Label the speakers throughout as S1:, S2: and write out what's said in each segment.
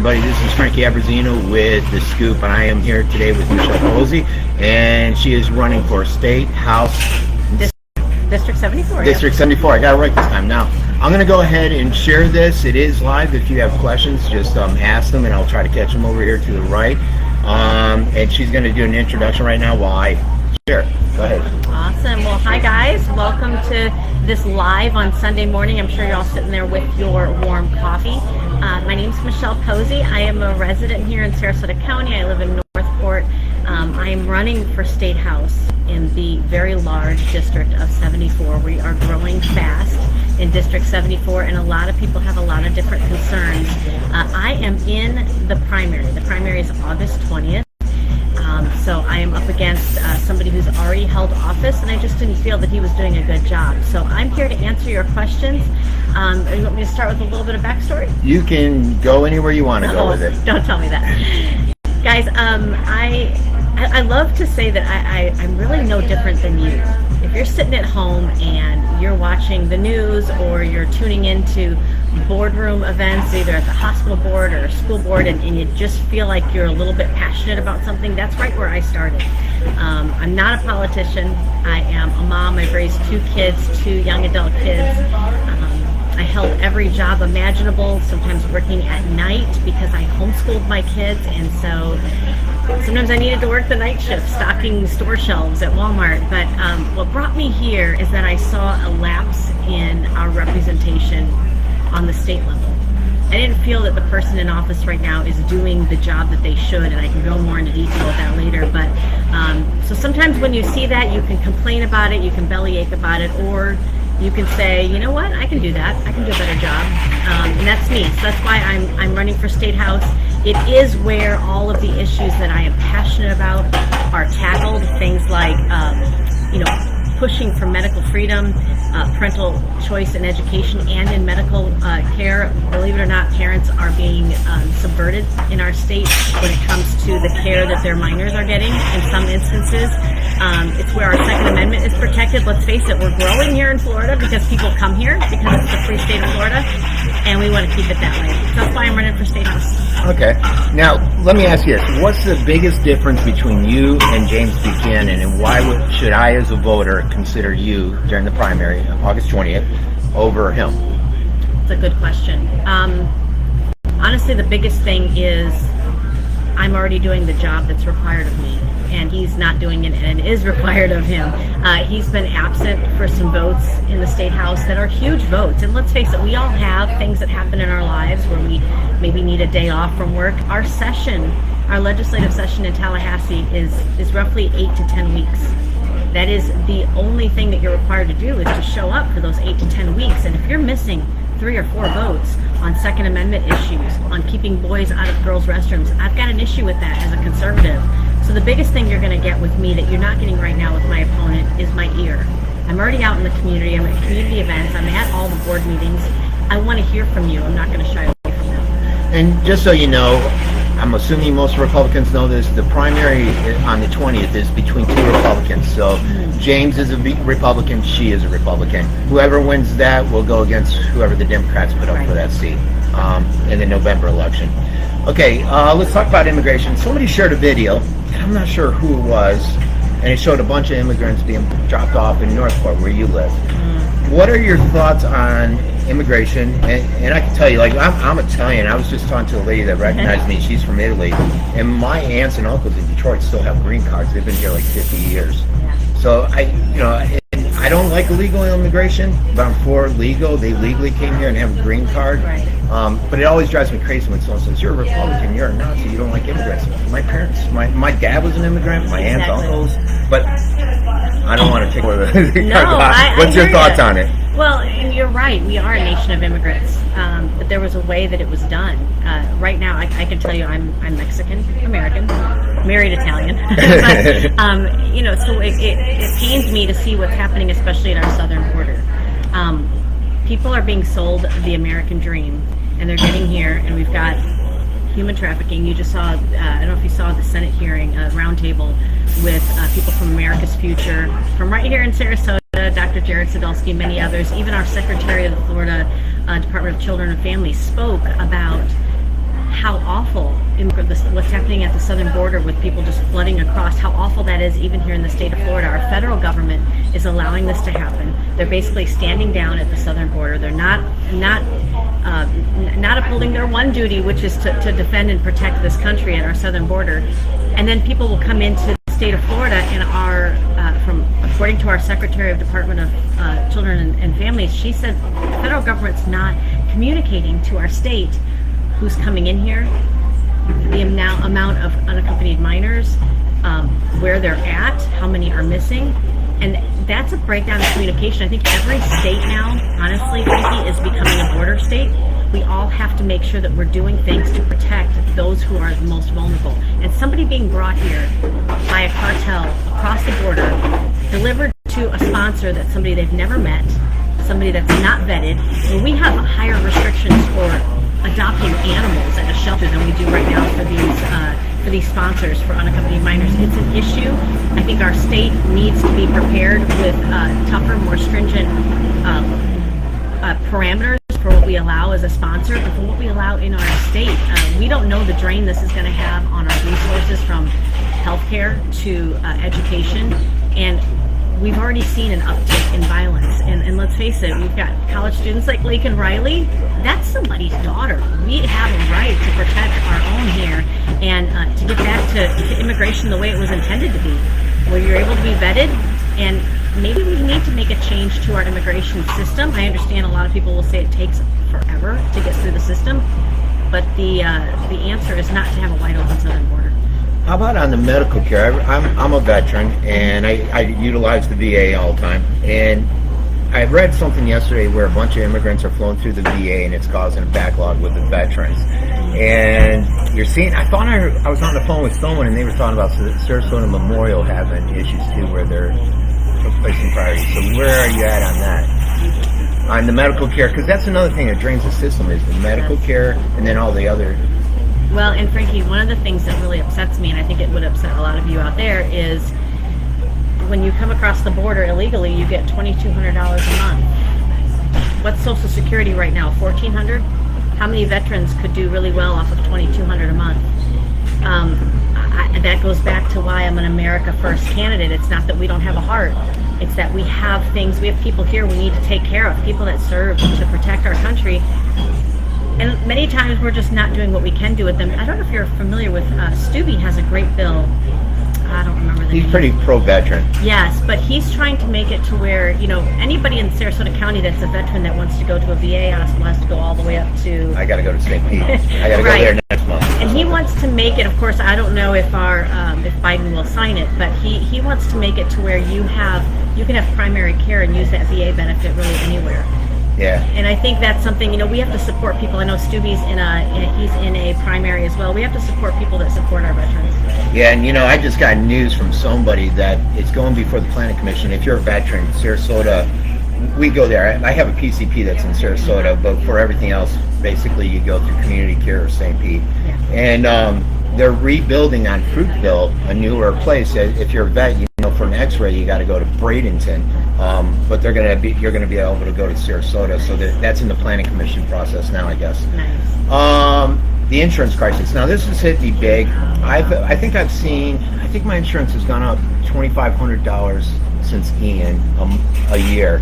S1: everybody, this is Frankie Abbruzzino with The Scoop, and I am here today with Michelle Pozzie, and she is running for State House
S2: District 74.
S1: District 74. I got it right this time. Now, I'm going to go ahead and share this. It is live. If you have questions, just ask them, and I'll try to catch them over here to the right. And she's going to do an introduction right now while I share. Go ahead.
S2: Awesome. Well, hi guys. Welcome to this live on Sunday morning. I'm sure you're all sitting there with your warm coffee. My name is Michelle Pozzie. I am a resident here in Sarasota County. I live in Northport. I am running for State House in the very large district of 74. We are growing fast in District 74, and a lot of people have a lot of different concerns. I am in the primary. The primary is August 20th. So I am up against somebody who's already held office, and I just didn't feel that he was doing a good job. So I'm here to answer your questions. You want me to start with a little bit of backstory?
S1: You can go anywhere you want to go with it.
S2: Don't tell me that. Guys, I love to say that I'm really no different than you. If you're sitting at home and you're watching the news or you're tuning into boardroom events, either at the hospital board or school board, and you just feel like you're a little bit passionate about something, that's right where I started. I'm not a politician. I am a mom. I've raised 2 kids, 2 young adult kids. I held every job imaginable, sometimes working at night because I homeschooled my kids, and so sometimes I needed to work the night shift, stocking store shelves at Walmart. But what brought me here is that I saw a lapse in our representation on the state level. I didn't feel that the person in office right now is doing the job that they should, and I can go more into detail with that later. But so sometimes when you see that, you can complain about it, you can bellyache about it, or you can say, you know what, I can do that. I can do a better job. And that's me. So that's why I'm running for State House. It is where all of the issues that I am passionate about are tackled. Things like, pushing for medical freedom, parental choice in education and in medical care. Believe it or not, parents are being subverted in our state when it comes to the care that their minors are getting in some instances. It's where our Second Amendment is protected. Let's face it, we're growing here in Florida because people come here because it's a free state of Florida, and we want to keep it that way. So that's why I'm running for State House.
S1: Okay. Now, let me ask you this. What's the biggest difference between you and James Buchanan, and why should I as a voter consider you during the primary on August 20th over him?
S2: It's a good question. Honestly, the biggest thing is I'm already doing the job that's required of me, and he's not doing it and is required of him. He's been absent for some votes in the State House that are huge votes. And let's face it, we all have things that happen in our lives where we maybe need a day off from work. Our legislative session in Tallahassee is roughly 8 to 10 weeks. That is the only thing that you're required to do, is to show up for those 8 to 10 weeks. And if you're missing 3 or 4 votes on Second Amendment issues, on keeping boys out of girls' restrooms, I've got an issue with that as a conservative. So the biggest thing you're going to get with me that you're not getting right now with my opponent is my ear. I'm already out in the community. I'm at community events. I'm at all the board meetings. I want to hear from you. I'm not going to shy away from that.
S1: And just so you know, I'm assuming most Republicans know this, the primary on the 20th is between 2 Republicans. So James is a Republican, she is a Republican. Whoever wins that will go against whoever the Democrats put up for that seat in the November election. Okay, let's talk about immigration. Somebody shared a video, and I'm not sure who it was, and it showed a bunch of immigrants being dropped off in Northport, where you live. What are your thoughts on immigration? And I can tell you, like, I'm Italian. I was just talking to a lady that recognized me. She's from Italy, and my aunts and uncles in Detroit still have green cards. They've been here like 50 years. Yeah. So I don't like illegal immigration, but I'm for legal. They legally came here and have a green card.
S2: Right.
S1: But it always drives me crazy when someone says, you're a Republican, you're a Nazi, you don't like immigrants. My parents, my dad was an immigrant, my aunts, uncles, but I don't want to take over the What's your thoughts on it?
S2: Well, and you're right. We are a nation of immigrants, but there was a way that it was done. Right now, I can tell you I'm Mexican American, married Italian. But, so it pains me to see what's happening, especially at our southern border. People are being sold the American dream, and they're getting here, and we've got human trafficking. You just saw, I don't know if you saw the Senate hearing, a roundtable with people from America's Future, from right here in Sarasota, Dr. Jared Sadolsky, many others. Even our Secretary of the Florida Department of Children and Families spoke about how awful what's happening at the southern border with people just flooding across, how awful that is even here in the state of Florida. Our federal government is allowing this to happen. They're basically standing down at the southern border. They're not upholding their one duty, which is to defend and protect this country at our southern border. And then people will come into the state of Florida and according to our Secretary of Department of Children and Families, she said the federal government's not communicating to our state who's coming in here, the amount of unaccompanied minors, where they're at, how many are missing. And that's a breakdown in communication. I think every state now, honestly, Frankie, is becoming a border state. We all have to make sure that we're doing things to protect those who are the most vulnerable. And somebody being brought here by a cartel across the border, delivered to a sponsor that's somebody they've never met, somebody that's not vetted. Well, we have higher restrictions for adopting animals at a shelter than we do right now for these sponsors for unaccompanied minors. It's an issue. I think our state needs to be prepared with tougher, more stringent parameters for what we allow as a sponsor, but for what we allow in our state. We don't know the drain this is going to have on our resources, from healthcare to education, and we've already seen an uptick in violence. And let's face it, we've got college students like Lake and Riley. That's somebody's daughter. We have a right to protect our own here, and to get back to immigration the way it was intended to be, where you're able to be vetted. And maybe we need to make a change to our immigration system. I understand a lot of people will say it takes forever to get through the system, but the answer is not to have a wide open southern border.
S1: How about on the medical care? I'm a veteran, and I utilize the VA all the time. And I read something yesterday where a bunch of immigrants are flowing through the VA, and it's causing a backlog with the veterans. And you're seeing, I was on the phone with someone, and they were talking about Sarasota Memorial having issues too, where they're placing priorities. So where are you at on that? On the medical care, because that's another thing that drains the system, is the medical care and then all the other.
S2: Well, and Frankie, one of the things that really upsets me, and I think it would upset a lot of you out there, is when you come across the border illegally, you get $2,200 a month. What's Social Security right now? $1,400? How many veterans could do really well off of $2,200 a month? That goes back to why I'm an America First candidate. It's not that we don't have a heart. It's that we have people here we need to take care of, people that serve to protect our country. And many times we're just not doing what we can do with them. I don't know if you're familiar with, Stubbe has a great bill. I don't remember the name.
S1: He's pretty pro-veteran.
S2: Yes, but he's trying to make it to where, anybody in Sarasota County that's a veteran that wants to go to a VA hospital has to go all the way up to...
S1: I got to go to St. Pete. I got to
S2: right.
S1: go there next month.
S2: And he wants to make it, of course, I don't know if if Biden will sign it, but he wants to make it to where you can have primary care and use that VA benefit really anywhere.
S1: Yeah.
S2: And I think that's something, we have to support people. I know Stubbe's he's in a primary as well. We have to support people that support our veterans.
S1: Yeah, and I just got news from somebody that it's going before the Planning Commission. If you're a veteran, Sarasota, we go there. I have a PCP that's in Sarasota, but for everything else, basically you go through Community Care or St. Pete. Yeah. And they're rebuilding on Fruitville, a newer place. If you're a vet, for an X-ray, you got to go to Bradenton, but you're going to be able to go to Sarasota. So that's in the Planning Commission process now, I guess.
S2: Nice.
S1: The insurance crisis. Now this has hit me big. I think my insurance has gone up $2,500 since Ian a year,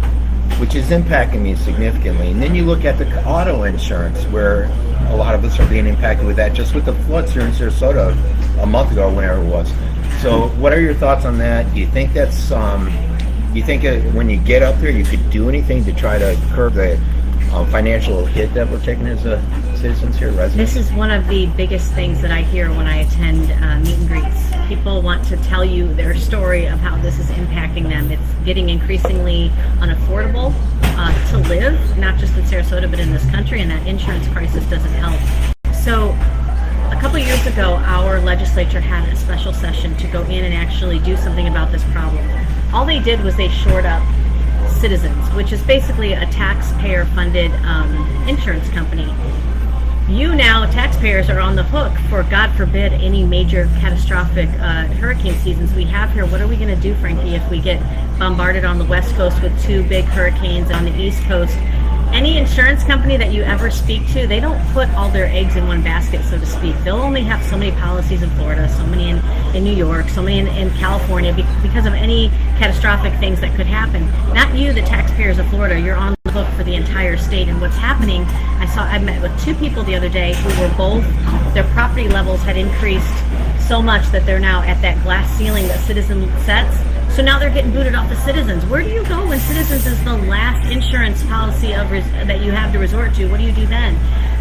S1: which is impacting me significantly. And then you look at the auto insurance, where a lot of us are being impacted with that, just with the floods here in Sarasota a month ago, whenever it was. So what are your thoughts on that? Do you think that's, when you get up there, you could do anything to try to curb the financial hit that we're taking as citizens here, residents?
S2: This is one of the biggest things that I hear when I attend meet and greets. People want to tell you their story of how this is impacting them. It's getting increasingly unaffordable to live, not just in Sarasota, but in this country, and that insurance crisis doesn't help. So a couple years ago, our legislature had a special session to go in and actually do something about this problem. All they did was they shored up Citizens, which is basically a taxpayer-funded insurance company. You now, taxpayers, are on the hook for, God forbid, any major catastrophic hurricane seasons we have here. What are we going to do, Frankie, if we get bombarded on the West Coast with 2 big hurricanes, on the East Coast any insurance company that you ever speak to, they don't put all their eggs in one basket, so to speak. They'll only have so many policies in Florida, so many in New York, so many in California, because of any catastrophic things that could happen. Not you, the taxpayers of Florida. You're on the hook for the entire state. And what's happening, I met with 2 people the other day who were both, their property levels had increased so much that they're now at that glass ceiling that Citizen sets. So now they're getting booted off the Citizens. Where do you go when Citizens is the last insurance policy that you have to resort to? What do you do then?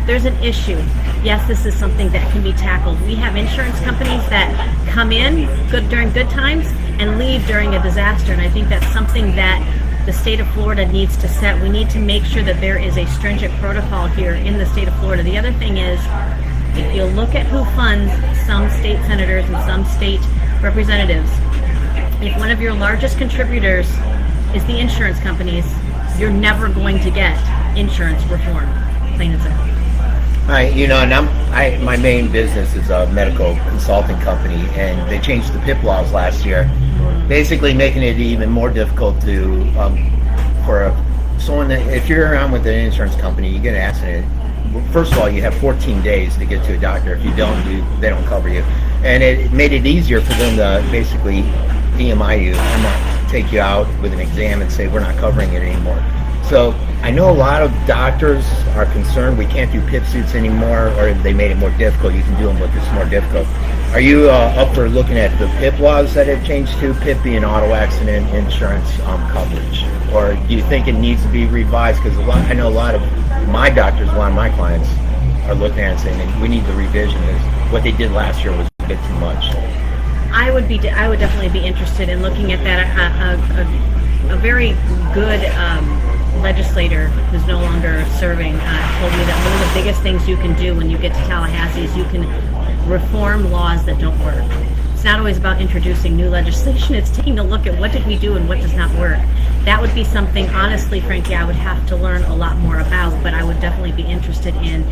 S2: There's an issue. Yes, this is something that can be tackled. We have insurance companies that come in during good times and leave during a disaster, and I think that's something that the state of Florida needs to set. We need to make sure that there is a stringent protocol here in the state of Florida. The other thing is, if you look at who funds some state senators and some state representatives, if one of your largest contributors is the insurance companies, you're never going to get insurance reform, plain and simple.
S1: And my main business is a medical consulting company, and they changed the PIP laws last year, basically making it even more difficult to if you're on with an insurance company, you get an accident. First of all, you have 14 days to get to a doctor. If you don't, they don't cover you, and it made it easier for them to basically EMI you and not take you out with an exam and say we're not covering it anymore. So I know a lot of doctors are concerned we can't do PIP suits anymore, or they made it more difficult. You can do them, but it's more difficult. Are you up for looking at the PIP laws that have changed to PIP being auto accident insurance coverage, or do you think it needs to be revised? Because I know a lot of my doctors, a lot of my clients are looking at it saying we need the revision. What they did last year was a bit too much.
S2: I would definitely be interested in looking at that. A very good legislator who's no longer serving told me that one of the biggest things you can do when you get to Tallahassee is you can reform laws that don't work. It's not always about introducing new legislation. It's taking a look at what did we do and what does not work. That would be something, honestly, Frankie, I would have to learn a lot more about, but I would definitely be interested in.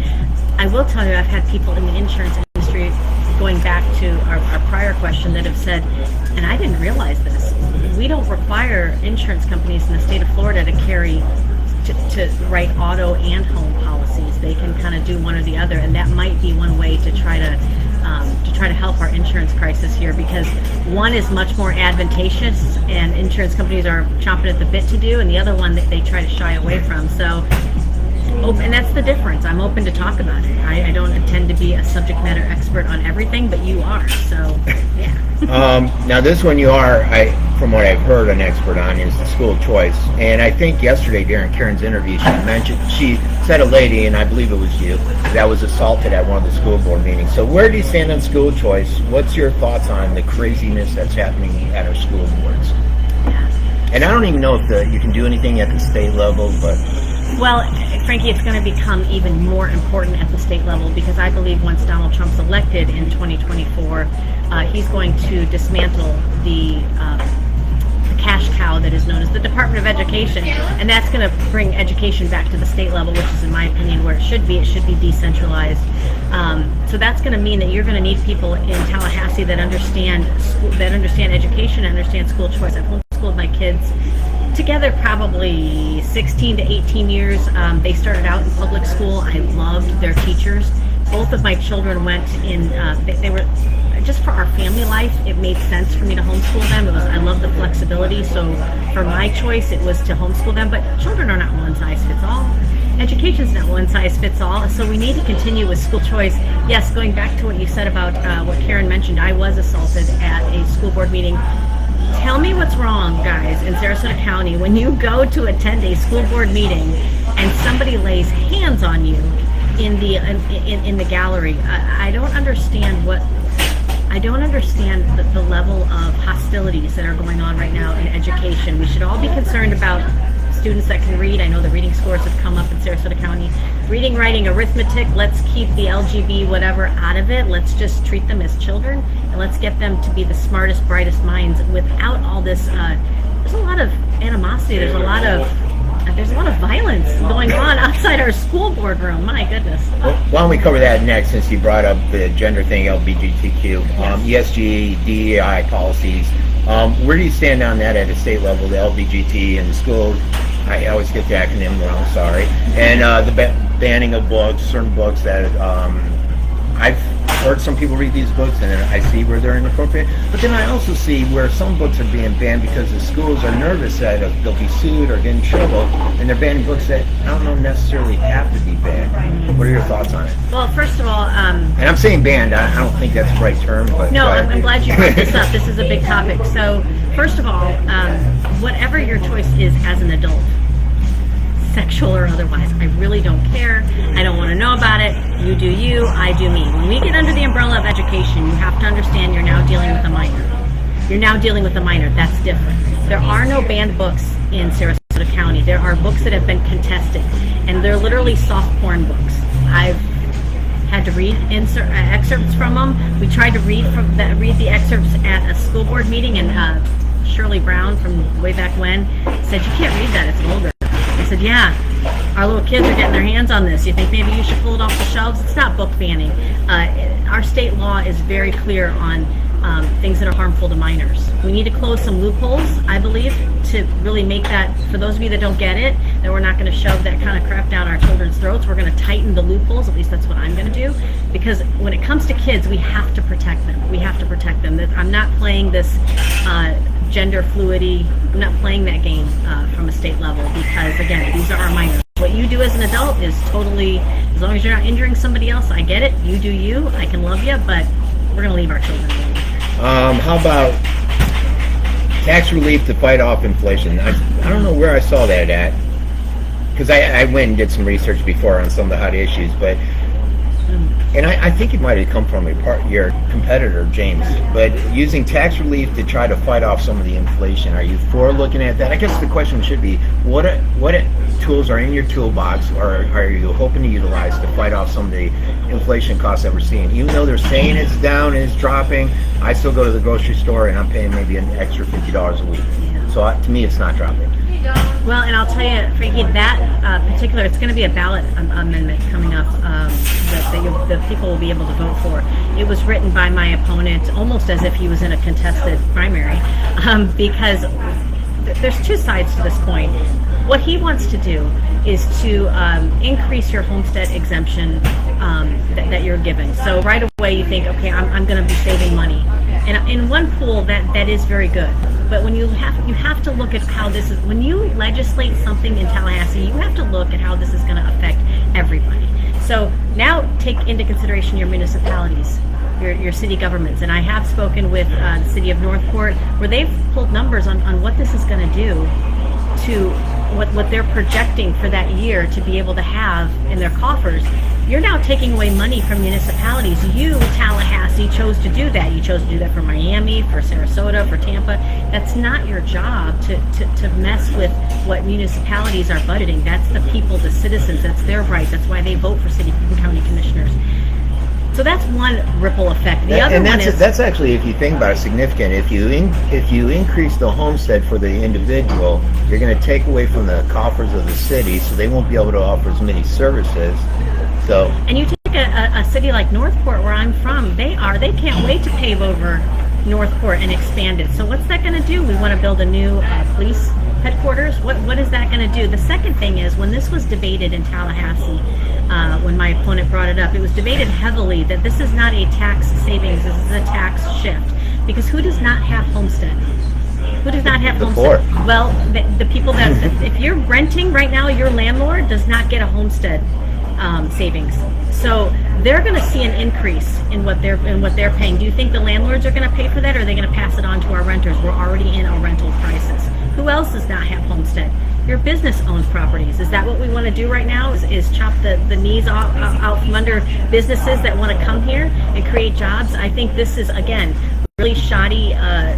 S2: I will tell you, I've had people in the insurance industry, going back to our prior question, that have said, and I didn't realize this, we don't require insurance companies in the state of Florida to write auto and home policies. They can kind of do one or the other, and that might be one way to try to help our insurance crisis here, because one is much more advantageous and insurance companies are chomping at the bit to do, and the other one that they try to shy away from. So, and that's the difference. I'm open to talk about it. I don't intend to be a subject matter expert on everything, but you are, so yeah.
S1: Now this one you are, from what I've heard, an expert on is the school choice. And I think yesterday during Karen's interview, she said a lady, and I believe it was you, that was assaulted at one of the school board meetings. So where do you stand on school choice? What's your thoughts on the craziness that's happening at our school boards?
S2: Yeah.
S1: And I don't even know if you can do anything at the state level, but...
S2: Well, Frankie, it's going to become even more important at the state level, because I believe once Donald Trump's elected in 2024, he's going to dismantle the cash cow that is known as the Department of Education, and that's going to bring education back to the state level, which is, in my opinion, where it should be. It should be decentralized. So that's going to mean that you're going to need people in Tallahassee that understand education, and understand school choice. I've homeschooled my kids together probably 16 to 18 years. They started out in public school. I loved their teachers. Both of my children went in, they were, just for our family life, it made sense for me to homeschool them. I love the flexibility, so for my choice, it was to homeschool them. But children are not one size fits all. Education's not one size fits all, so we need to continue with school choice. Yes, going back to what you said about what Karen mentioned, I was assaulted at a school board meeting. Tell me what's wrong, guys, in Sarasota County when you go to attend a school board meeting and somebody lays hands on you in the gallery. I don't understand the level of hostilities that are going on right now in education. We should all be concerned about students that can read. I know the reading scores have come up in Sarasota County. Reading, writing, arithmetic, let's keep the LGB whatever out of it. Let's just treat them as children, and let's get them to be the smartest, brightest minds without all this. There's a lot of animosity. There's a lot of violence going on outside our school board room. My goodness.
S1: Well, why don't we cover that next, since you brought up the gender thing, LGBTQ, ESG, DEI policies. Where do you stand on that at a state level, the LGBT and the school I always get the acronym wrong, sorry. And the banning of books, certain books that I've heard some people read these books and I see where they're inappropriate, but then I also see where some books are being banned because the schools are nervous that they'll be sued or get in trouble, and they're banning books that I don't know necessarily have to be banned. What are your thoughts on it?
S2: Well, first of all,
S1: and I'm saying banned, I don't think that's the right term, but
S2: no, I'm glad you brought this up. This is a big topic. So first of all, whatever your choice is as an adult, sexual or otherwise, I really don't care. I don't want to know about it. You do you, I do me. When we get under the umbrella of education, you have to understand you're now dealing with a minor. You're now dealing with a minor. That's different. There are no banned books in Sarasota County. There are books that have been contested, and they're literally soft porn books. I've had to read excerpts from them. We tried to read the excerpts at a school board meeting, and Shirley Brown from way back when said, "You can't read that, it's vulgar." I said, "Yeah, our little kids are getting their hands on this. You think maybe you should pull it off the shelves?" It's not book banning. Our state law is very clear on things that are harmful to minors. We need to close some loopholes, I believe, to really make that, for those of you that don't get it, that we're not going to shove that kind of crap down our children's throats. We're going to tighten the loopholes, at least that's what I'm going to do, because when it comes to kids, we have to protect them. We have to protect them. I'm not playing this gender fluidity, I'm not playing that game from a state level, because again, these are our minors. What you do as an adult is totally, as long as you're not injuring somebody else, I get it, you do you, I can love you, but we're going to leave our children alone.
S1: How about tax relief to fight off inflation? I don't know where I saw that at, because I went and did some research before on some of the hot issues, but and I think it might have come from your competitor, James, but using tax relief to try to fight off some of the inflation. Are you for looking at that? I guess the question should be, what tools are in your toolbox, or are you hoping to utilize to fight off some of the inflation costs that we're seeing? Even though they're saying it's down and it's dropping, I still go to the grocery store and I'm paying maybe an extra $50 a week. So to me, it's not dropping.
S2: Well, and I'll tell you, Frankie, that particular, it's going to be a ballot amendment coming up that people will be able to vote for. It was written by my opponent almost as if he was in a contested primary, because there's two sides to this coin. What he wants to do is to increase your homestead exemption that you're given. So right away you think, okay, I'm going to be saving money. And in one pool, that is very good. But when you have to look at how this is, when you legislate something in Tallahassee, you have to look at how this is going to affect everybody. So now take into consideration your municipalities, your city governments. And I have spoken with the city of Northport, where they've pulled numbers on what this is going to do to what they're projecting for that year to be able to have in their coffers. You're now taking away money from municipalities. You, Tallahassee, chose to do that. You chose to do that for Miami, for Sarasota, for Tampa. That's not your job to mess with what municipalities are budgeting. That's the people, the citizens. That's their right. That's why they vote for city and county commissioners. So that's one ripple effect. The other one is,
S1: that's actually, if you think about it, significant. If you increase the homestead for the individual, you're going to take away from the coffers of the city, so they won't be able to offer as many services. So, and
S2: you take a city like Northport, where I'm from, they can't wait to pave over Northport and expand it. So what's that going to do? We want to build a new police headquarters. What is that going to do? The second thing is, when this was debated in Tallahassee, when my opponent brought it up, it was debated heavily that this is not a tax savings, this is a tax shift. Because who does not have homestead? Who does not have homestead?
S1: Poor.
S2: Well, the people that, if you're renting right now, your landlord does not get a homestead savings. So they're going to see an increase in what they're paying. Do you think the landlords are going to pay for that, or are they going to pass it on to our renters? We're already in a rental crisis. Who else does not have homestead? Your business owns properties. Is that what we want to do right now? Is chop the knees out from under businesses that want to come here and create jobs? I think this is, again, really shoddy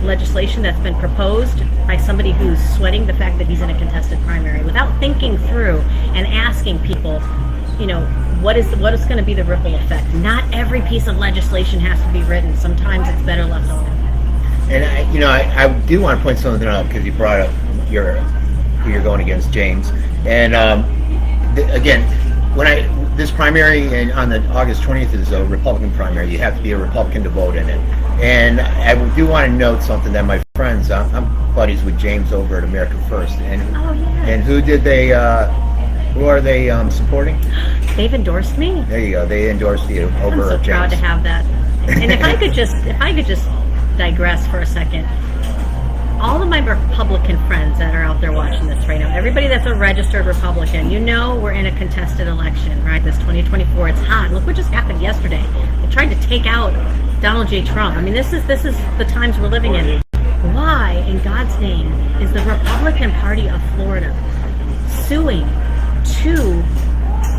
S2: legislation that's been proposed by somebody who's sweating the fact that he's in a contested primary without thinking through and asking people, what is going to be the ripple effect. Not every piece of legislation has to be written. Sometimes it's better left alone.
S1: And I do want to point something out, because you brought up who you're going against, James. And again, this primary on the August 20th is a Republican primary. You have to be a Republican to vote in it. And I do want to note something that my friend friends. I'm buddies with James over at America First, and
S2: Oh yeah.
S1: and who are they supporting?
S2: They've endorsed me.
S1: There you go. They endorsed you
S2: I'm
S1: over
S2: so
S1: at
S2: proud to
S1: James.
S2: have that. And if I could just digress for a second. All of my Republican friends that are out there watching this right now, everybody that's a registered Republican, you know we're in a contested election, right? This 2024, it's hot. Look what just happened yesterday. They tried to take out Donald J. Trump. I mean, this is the times we're living in. Why, in God's name, is the Republican Party of Florida suing two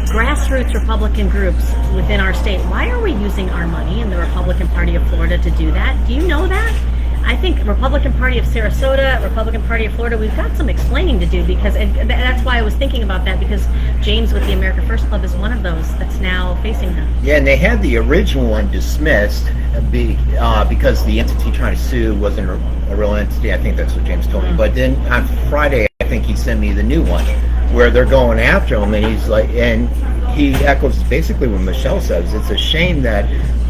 S2: grassroots Republican groups within our state? Why are we using our money in the Republican Party of Florida to do that? Do you know that? I think Republican Party of Sarasota, Republican Party of Florida, we've got some explaining to do because, and that's why I was thinking about that, because James with the America First Club is one of those that's now facing them.
S1: Yeah, and they had the original one dismissed because the entity trying to sue wasn't a real entity. I think that's what James told me. But then on Friday, I think he sent me the new one where they're going after him, and he's like, and he echoes basically what Michelle says. It's a shame that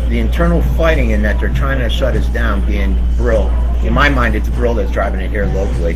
S1: the internal fighting and that they're trying to shut us down, being Brill. In my mind, it's Brill that's driving it here locally.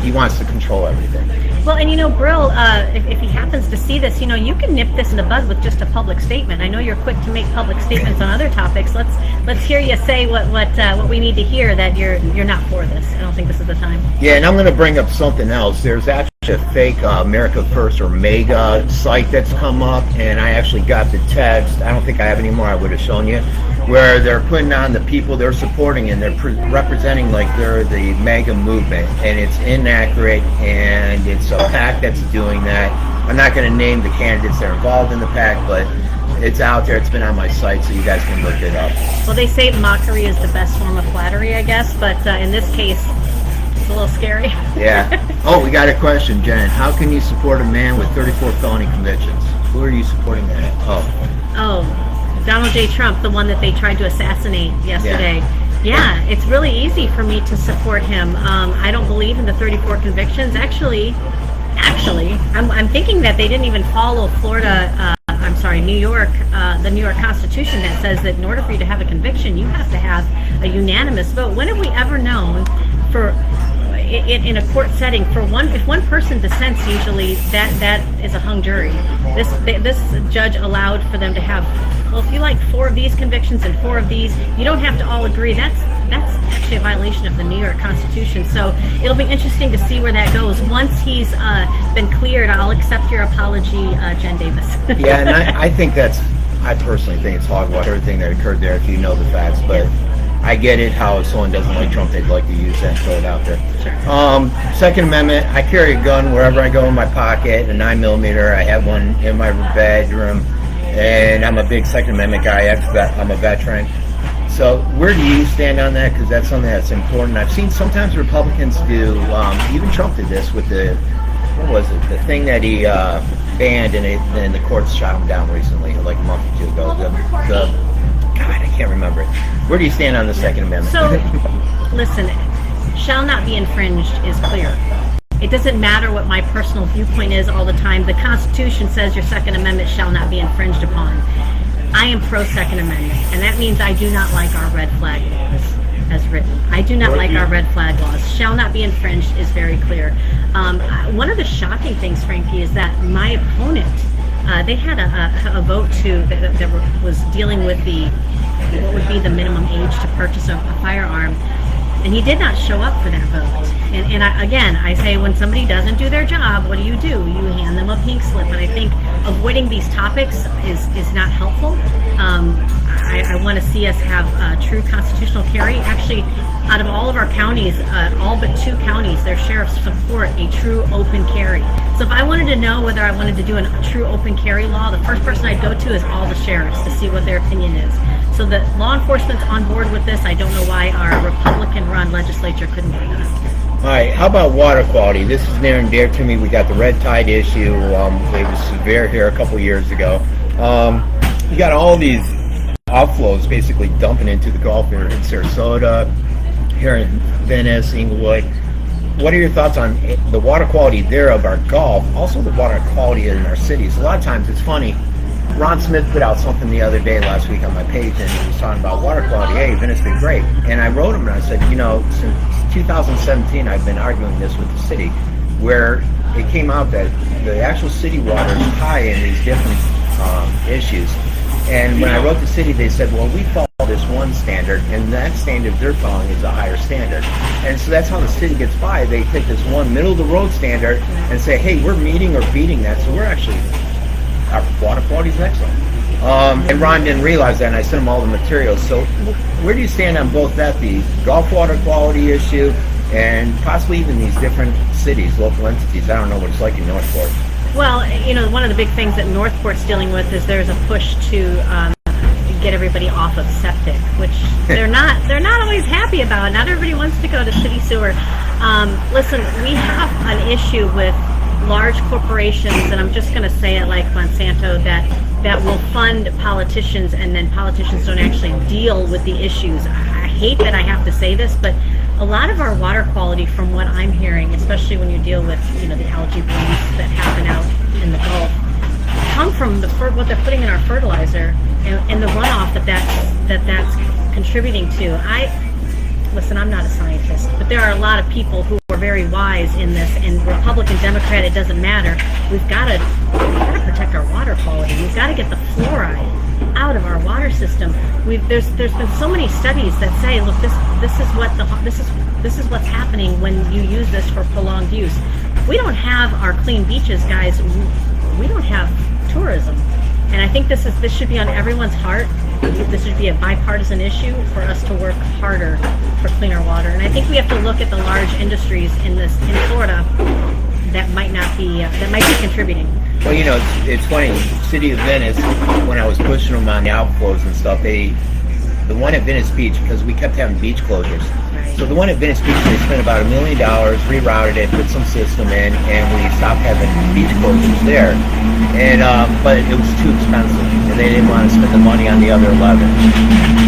S1: He wants to control everything.
S2: Well, and Brill, if he happens to see this, you can nip this in the bud with just a public statement. I know you're quick to make public statements on other topics. Let's hear you say what we need to hear, that you're not for this. I don't think this is the time.
S1: Yeah, and I'm going to bring up something else. There's actually a fake America First or MEGA site that's come up, and I actually got the text. I don't think I have any more. I would have shown you, where they're putting on the people they're supporting, and they're representing like they're the MEGA movement, and it's inaccurate, and it's a PAC that's doing that. I'm not going to name the candidates that are involved in the PAC, but it's out there. It's been on my site, so you guys can look it up.
S2: Well, they say mockery is the best form of flattery, I guess, but in this case, it's a little scary.
S1: Yeah. Oh, we got a question, Jen. How can you support a man with 34 felony convictions? Who are you supporting that?
S2: Oh, Donald J. Trump, the one that they tried to assassinate yesterday. Yeah, it's really easy for me to support him. I don't believe in the 34 convictions. Actually, I'm thinking that they didn't even follow New York, the New York Constitution that says that in order for you to have a conviction, you have to have a unanimous vote. When have we ever known for in a court setting if one person dissents, usually that is a hung jury. This judge allowed for them to have, well, if you like 4 of these convictions and 4 of these, you don't have to all agree. That's actually a violation of the New York Constitution. So it'll be interesting to see where that goes. Once he's been cleared, I'll accept your apology, Jen Davis.
S1: Yeah, and I personally think it's hogwash, everything that occurred there, if you know the facts, but I get it how if someone doesn't like Trump, they'd like to use that and throw it out there.
S2: Sure.
S1: Second Amendment, I carry a gun wherever I go in my pocket, a 9mm. I have one in my bedroom, and I'm a big Second Amendment guy. I'm a veteran. So where do you stand on that? Because that's something that's important. I've seen sometimes Republicans do, even Trump did this with the thing that he banned, and the courts shot him down recently, like a month or 2 ago. God, I can't remember it. Where do you stand on the Second Amendment?
S2: So, listen, shall not be infringed is clear. It doesn't matter what my personal viewpoint is all the time. The Constitution says your Second Amendment shall not be infringed upon. I am pro-Second Amendment, and that means I do not like our red flag laws as written. I do not like our red flag laws. Shall not be infringed is very clear. One of the shocking things, Frankie, is that my opponent, they had a vote that was dealing with what would be the minimum age to purchase a firearm, and he did not show up for that vote. And I say, when somebody doesn't do their job, what do? You hand them a pink slip. And I think avoiding these topics is not helpful. I want to see us have true constitutional carry. Actually, out of all of our counties, all but 2 counties, their sheriffs support a true open carry. So if I wanted to know whether I wanted to do a true open carry law, the first person I'd go to is all the sheriffs to see what their opinion is. So the law enforcement's on board with this. I don't know why our Republican-run legislature couldn't do that.
S1: All right, how about water quality? This is near and dear to me. We got the red tide issue. It was severe here a couple years ago. You got all these outflows basically dumping into the Gulf here in Sarasota, here in Venice, Inglewood. What are your thoughts on the water quality there of our Gulf, also the water quality in our cities? A lot of times it's funny. Ron Smith put out something the other day, last week, on my page, and he was talking about water quality. Hey, Venice did great. And I wrote him and I said, since 2017, I've been arguing this with the city, where it came out that the actual city water is high in these different issues. And when I wrote the city, they said, well, we follow this one standard, and that standard they're following is a higher standard. And so that's how the city gets by. They take this one middle-of-the-road standard and say, hey, we're meeting or beating that, so we're actually, our water quality is excellent. And Ron didn't realize that, and I sent him all the materials. So where do you stand on both that, the Gulf water quality issue, and possibly even these different cities, local entities? I don't know what it's like in Northport.
S2: Well, one of the big things that Northport's dealing with is there's a push to get everybody off of septic, which they're not always happy about. Not everybody wants to go to city sewer. Listen, we have an issue with large corporations, and I'm just going to say it like Monsanto, that will fund politicians, and then politicians don't actually deal with the issues. I hate that I have to say this, but a lot of our water quality, from what I'm hearing, especially when you deal with the algae blooms that happen out in the Gulf, come from what they're putting in our fertilizer and the runoff that's contributing to. Listen, I'm not a scientist, but there are a lot of people who are very wise in this, and Republican, Democrat, it doesn't matter. We've got to protect our water quality. We've got to get the fluoride out of our water system. There's been so many studies that say, look, this is what's happening when you use this for prolonged use. We don't have our clean beaches, guys. We don't have tourism, and I think this should be on everyone's heart. This should be a bipartisan issue for us to work harder for cleaner water. And I think we have to look at the large industries in Florida that might be contributing.
S1: Well, it's funny. City of Venice, when I was pushing them on the outflows and stuff, the one at Venice Beach, because we kept having beach closures.
S2: Right.
S1: So the one at Venice Beach, they spent about $1 million, rerouted it, put some system in, and we stopped having beach closures there. And but it was too expensive, and they didn't want to spend the money on the other 11,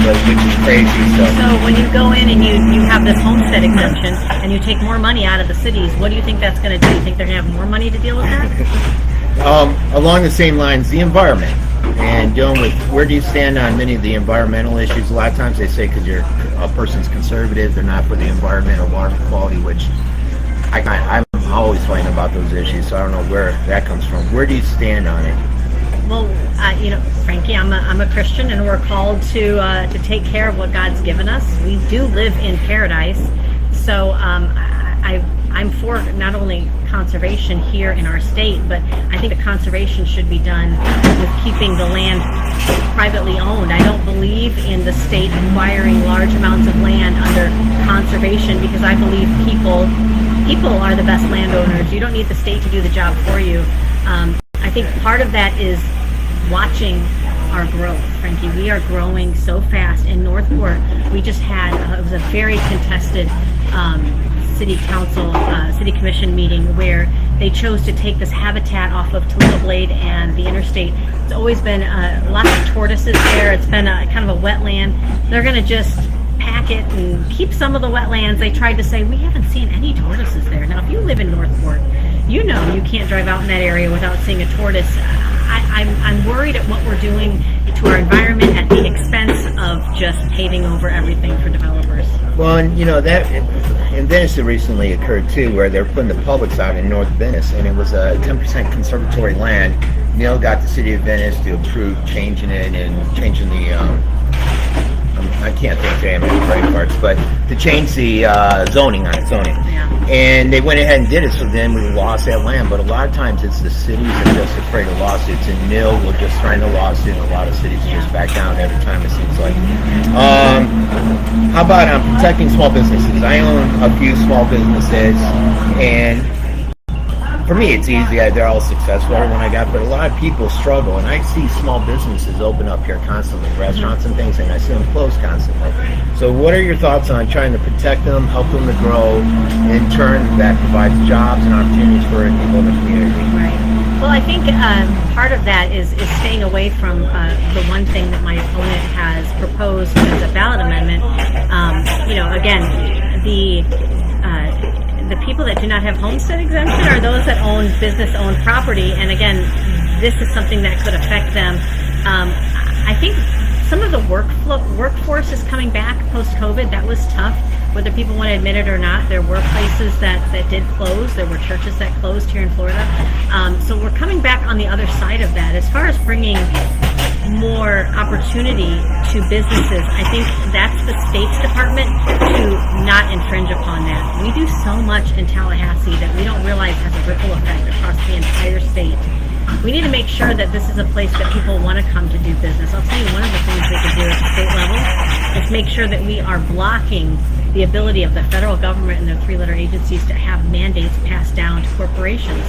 S1: which is crazy.
S2: So when you go in and you have this homestead exemption and you take more money out of the cities, what do you think that's going to do? You think they're going to have more money to deal with that?
S1: Along the same lines, the environment, and dealing with where do you stand on many of the environmental issues. A lot of times they say because a person's conservative, they're not for the environment or water quality, which I'm always fighting about those issues, so I don't know where that comes from. Where do you stand on it?
S2: Well, Frankie, I'm a Christian, and we're called to take care of what God's given us. We do live in paradise, so I'm for not only conservation here in our state, but I think the conservation should be done with keeping the land privately owned. I don't believe in the state acquiring large amounts of land under conservation, because I believe people are the best landowners. You don't need the state to do the job for you. I think part of that is watching our growth, Frankie. We are growing so fast. In Northport, we just had, it was a very contested city commission meeting where they chose to take this habitat off of Toledo Blade and the interstate. It's always been lots of tortoises there. It's been kind of a wetland. They're going to just pack it and keep some of the wetlands. They tried to say, we haven't seen any tortoises there. Now, if you live in Northport, you can't drive out in that area without seeing a tortoise. I'm worried at what we're doing to our environment at the expense of just paving over everything for developers.
S1: Well, and that in Venice it recently occurred too, where they're putting the Publix out in North Venice, and it was a 10% conservatory land. Neil got the city of Venice to approve changing it and changing the I can't think of any right parts, but to change the zoning on it,
S2: Yeah.
S1: And they went ahead and did it, so then we lost that land. But a lot of times it's the cities that are just afraid of lawsuits, and Neil will just threaten a lawsuit, and a lot of cities just back down every time, it seems like. How about protecting small businesses? I own a few small businesses, and for me, it's easy. They're all successful, everyone I got, but a lot of people struggle, and I see small businesses open up here constantly, restaurants and things, and I see them close constantly. So what are your thoughts on trying to protect them, help them to grow, in turn that provides jobs and opportunities for people in the community?
S2: Right. Well, I think part of that is staying away from the one thing that my opponent has proposed as a ballot amendment. Again, the people that do not have homestead exemption are those that own business-owned property, and again, this is something that could affect them. I think some of the workforce is coming back post-COVID. That was tough, whether people want to admit it or not. There were places that did close. There were churches that closed here in Florida. So we're coming back on the other side of that. As far as bringing more opportunity to businesses, I think that's the state's department to not infringe upon that. We do so much in Tallahassee that we don't realize has a ripple effect across the entire state. We need to make sure that this is a place that people want to come to do business. I'll tell you, one of the things we can do at the state level is make sure that we are blocking the ability of the federal government and their three-letter agencies to have mandates passed down to corporations.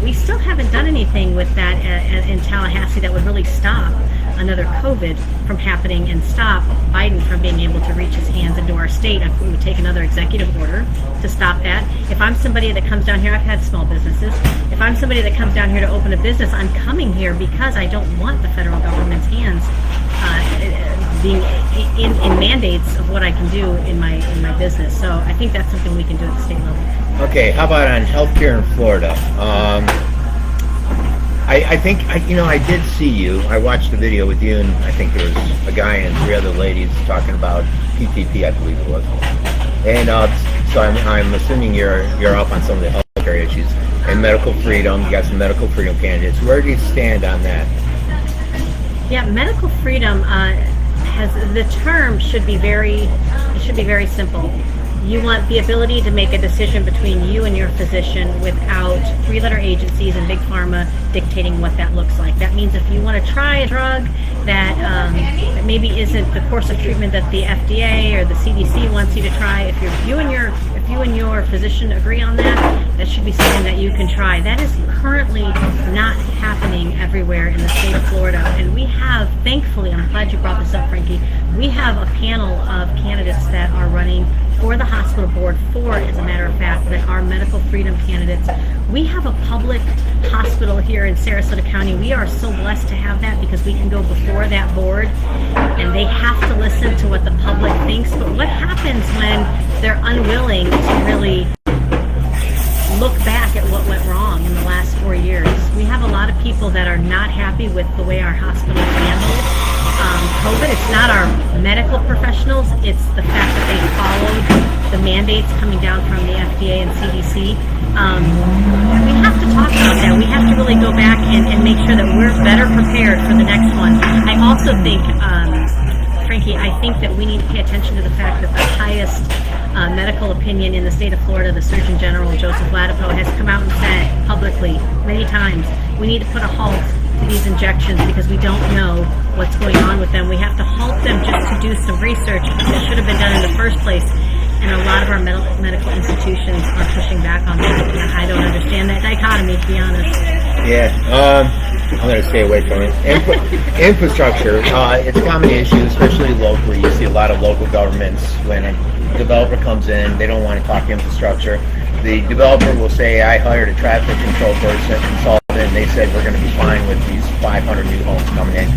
S2: We still haven't done anything with that in Tallahassee that would really stop another COVID from happening and stop Biden from being able to reach his hands into our state. We would take another executive order to stop that. If I'm somebody that comes down here, I've had small businesses. If I'm somebody that comes down here to open a business, I'm coming here because I don't want the federal government's hands being in mandates of what I can do in my business. So I think that's something we can do at the state level.
S1: Okay, how about on healthcare in Florida? I think, I did see you. I watched the video with you, and I think there was a guy and three other ladies talking about PTP, I believe it was. And so I'm assuming you're up on some of the healthcare issues and medical freedom. You got some medical freedom candidates. Where do you stand on that?
S2: Yeah, medical freedom the term should be very simple. You want the ability to make a decision between you and your physician without three-letter agencies and big pharma dictating what that looks like. That means if you want to try a drug that maybe isn't the course of treatment that the FDA or the CDC wants you to try, if you and your physician agree on that, that should be something that you can try. That is currently not happening everywhere in the state of Florida. And we have, thankfully, I'm glad you brought this up, Frankie, we have a panel of candidates that are running for the hospital board, as a matter of fact, that are medical freedom candidates. We have a public hospital here in Sarasota County. We are so blessed to have that because we can go before that board and they have to listen to what the public thinks. But what happens when they're unwilling to really look back at what went wrong in the last 4 years? We have a lot of people that are not happy with the way our hospitals handled COVID. It's not our medical professionals, it's the fact that they followed the mandates coming down from the FDA and CDC. We have to talk about that. We have to really go back and make sure that we're better prepared for the next one. I also think, Frankie, I think that we need to pay attention to the fact that the highest medical opinion in the state of Florida, the Surgeon General, Joseph Ladapo, has come out and said publicly many times, we need to put a halt to these injections because we don't know what's going on with them. We have to halt them just to do some research that should have been done in the first place. And a lot of our medical institutions are pushing back on that. And I don't understand that dichotomy, to be honest.
S1: Yeah, I'm going to stay away from it. Infrastructure, it's a common issue, especially locally. You see a lot of local governments, when a developer comes in, they don't want to talk infrastructure. The developer will say, I hired a traffic control person, consultant, and they said we're going to be fine with these 500 new homes coming in.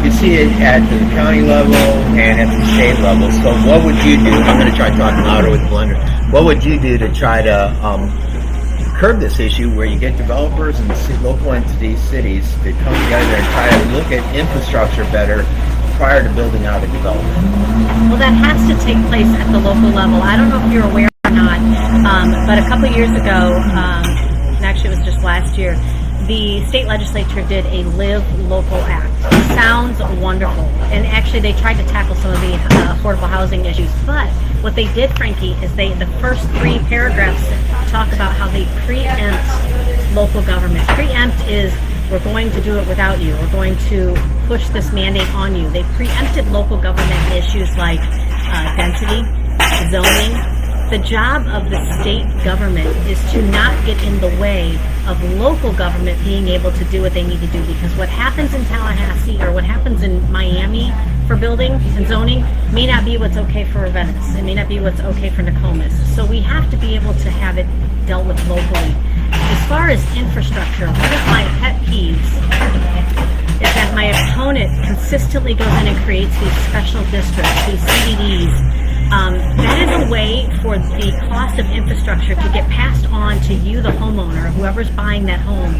S1: You see it at the county level and at the state level. So what would you do? I'm going to try talking louder with the blender. What would you do to try to curb this issue where you get developers and local entities, cities to come together and try to look at infrastructure better prior to building out a development?
S2: Well, that has to take place at the local level. I don't know if you're aware or not, but a couple years ago, and actually it was just last year, the state legislature did a Live Local Act. It sounds wonderful. And actually they tried to tackle some of the affordable housing issues. But what they did, Frankie, is the first 3 paragraphs talk about how they preempt local government. Preempt is we're going to do it without you. We're going to push this mandate on you. They preempted local government issues like density, zoning. The job of the state government is to not get in the way of local government being able to do what they need to do, because what happens in Tallahassee or what happens in Miami for building and zoning may not be what's okay for Venice. It may not be what's okay for Nokomis. So we have to be able to have it dealt with locally. As far as infrastructure, one of my pet peeves is that my opponent consistently goes in and creates these special districts, these CDDs. That is a way for the cost of infrastructure to get passed on to you, the homeowner, whoever's buying that home,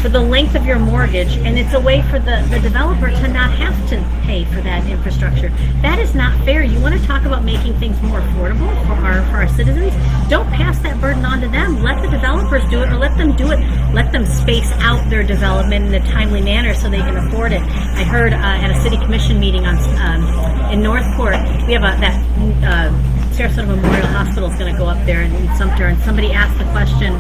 S2: for the length of your mortgage, and it's a way for the developer to not have to pay for that infrastructure. That is not fair. You want to talk about making things more affordable for our citizens? Don't pass that burden on to them. Let the developers do it, or let them do it. Let them space out their development in a timely manner so they can afford it. I heard at a city commission meeting in Northport, we have that Sarasota Memorial Hospital is going to go up there in Sumter, and somebody asked the question,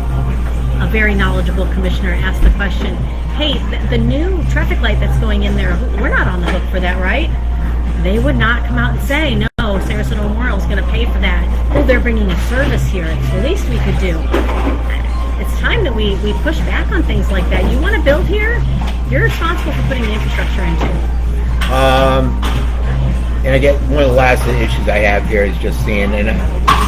S2: a very knowledgeable commissioner asked the question, hey, the new traffic light that's going in there, we're not on the hook for that, right? They would not come out and say, no, Sarasota Memorial is going to pay for that. Oh, they're bringing a service here. It's the least we could do. It's time that we push back on things like that. You want to build here? You're responsible for putting the infrastructure into it.
S1: And I get one of the last issues I have here is just seeing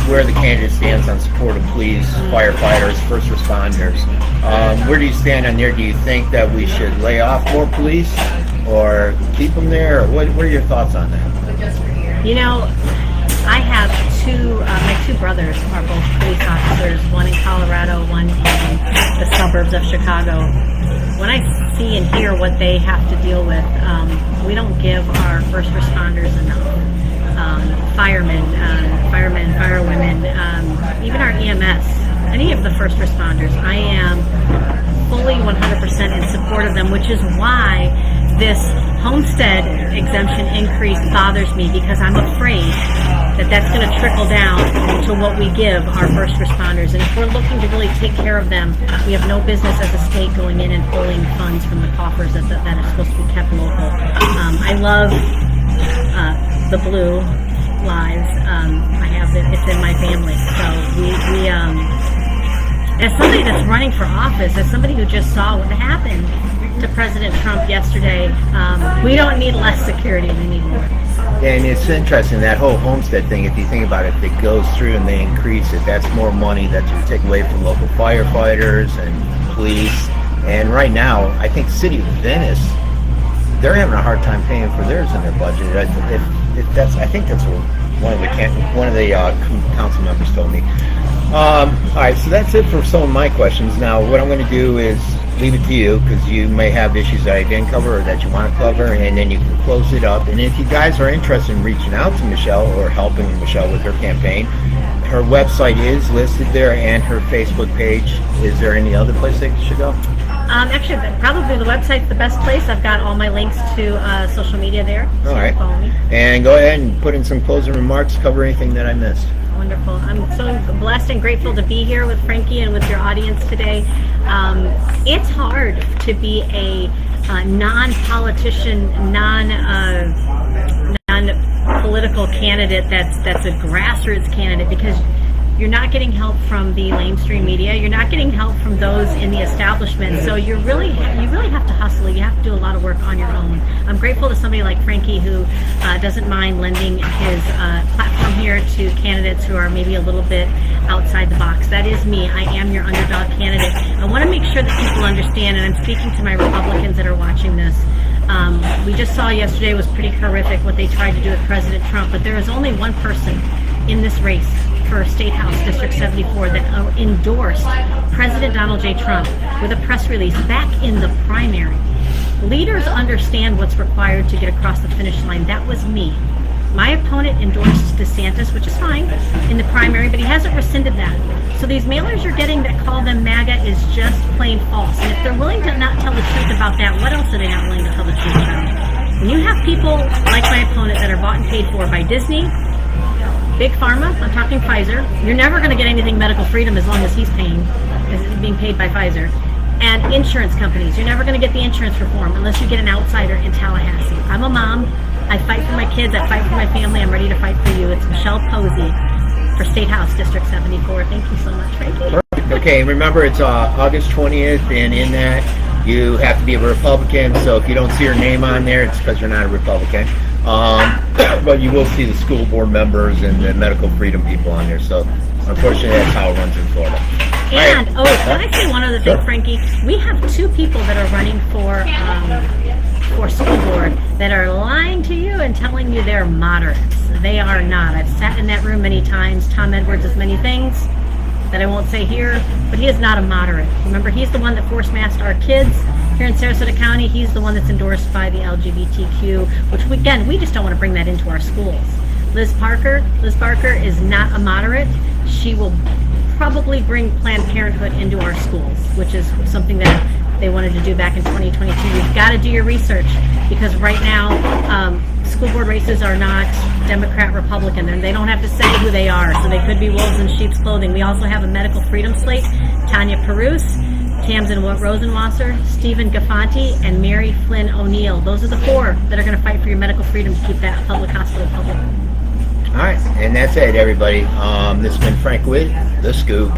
S1: where the candidate stands on support of police, firefighters, first responders. Where do you stand on there? Do you think that we should lay off more police or keep them there? Or what are your thoughts on that?
S2: You know, I have my two brothers are both police officers, one in Colorado, one in the suburbs of Chicago. When I see and hear what they have to deal with, we don't give our first responders enough. Firemen, firewomen, even our EMS, any of the first responders. I am fully 100% in support of them, which is why this homestead exemption increase bothers me, because I'm afraid that that's going to trickle down to what we give our first responders. And if we're looking to really take care of them, we have no business as a state going in and pulling funds from the coffers that are supposed to be kept local. I love the blue lives. I have it. It's in my family. So we as somebody that's running for office, as somebody who just saw what happened to President Trump yesterday, we don't need less security. We need more.
S1: And it's interesting, that whole homestead thing, if you think about it, if it goes through and they increase it, that's more money that you take away from local firefighters and police. And right now, I think City of Venice, they're having a hard time paying for theirs in their budget. I think that's what one of the council members told me. All right, so that's it for some of my questions. Now, what I'm going to do is leave it to you, because you may have issues that I didn't cover or that you want to cover, and then you can close it up. And if you guys are interested in reaching out to Michelle or helping Michelle with her campaign, her website is listed there, and her Facebook page. Is there any other place they should go?
S2: Actually, probably the website's the best place. I've got all my links to social media there. So
S1: all right.
S2: Follow me. And
S1: go ahead and put in some closing remarks, cover anything that I missed.
S2: Wonderful. I'm so blessed and grateful to be here with Frankie and with your audience today. It's hard to be a non-politician, non-political candidate that's a grassroots candidate, because you're not getting help from the mainstream media. You're not getting help from those in the establishment. So you really have to hustle. You have to do a lot of work on your own. I'm grateful to somebody like Frankie, who doesn't mind lending his platform here to candidates who are maybe a little bit outside the box. That is me. I am your underdog candidate. I want to make sure that people understand, and I'm speaking to my Republicans that are watching this. We just saw yesterday was pretty horrific what they tried to do with President Trump, but there is only one person in this race for State House District 74 that endorsed President Donald J. Trump with a press release back in the primary. Leaders understand what's required to get across the finish line. That was me. My opponent endorsed DeSantis, which is fine, in the primary, but he hasn't rescinded that. So these mailers you're getting that call them MAGA is just plain false. And if they're willing to not tell the truth about that, what else are they not willing to tell the truth about? When you have people like my opponent that are bought and paid for by Disney, Big Pharma, I'm talking Pfizer, you're never going to get anything medical freedom as long as he's being paid by Pfizer. And insurance companies, you're never going to get the insurance reform unless you get an outsider in Tallahassee. I'm a mom. I fight for my kids. I fight for my family. I'm ready to fight for you. It's Michelle Pozzie for State House District 74. Thank you so much, Frankie.
S1: Okay, remember it's August 20th, and in that you have to be a Republican. So if you don't see your name on there, it's because you're not a Republican. But you will see the school board members and the medical freedom people on there. So unfortunately, that's how it runs in Florida.
S2: And, can I say one other thing, Frankie? We have two people that are running for school board that are lying to you and telling you they're moderates. They are not. I've sat in that room many times. Tom Edwards is many things, that I won't say here, but he is not a moderate. Remember, he's the one that force masked our kids here in Sarasota County. He's the one that's endorsed by the LGBTQ, which we just don't want to bring that into our schools. Liz Parker is not a moderate. She will probably bring Planned Parenthood into our schools, which is something that they wanted to do back in 2022. You've got to do your research, because right now school board races are not Democrat, Republican, and they don't have to say who they are, so they could be wolves in sheep's clothing. We also have a medical freedom slate: Tanya Perouse, Tamsin Rosenwasser, Stephen Gaffanti, and Mary Flynn O'Neill. Those are the 4 that are going to fight for your medical freedom to keep that public hospital public.
S1: All right, and that's it, everybody. This has been Frank with The Scoop.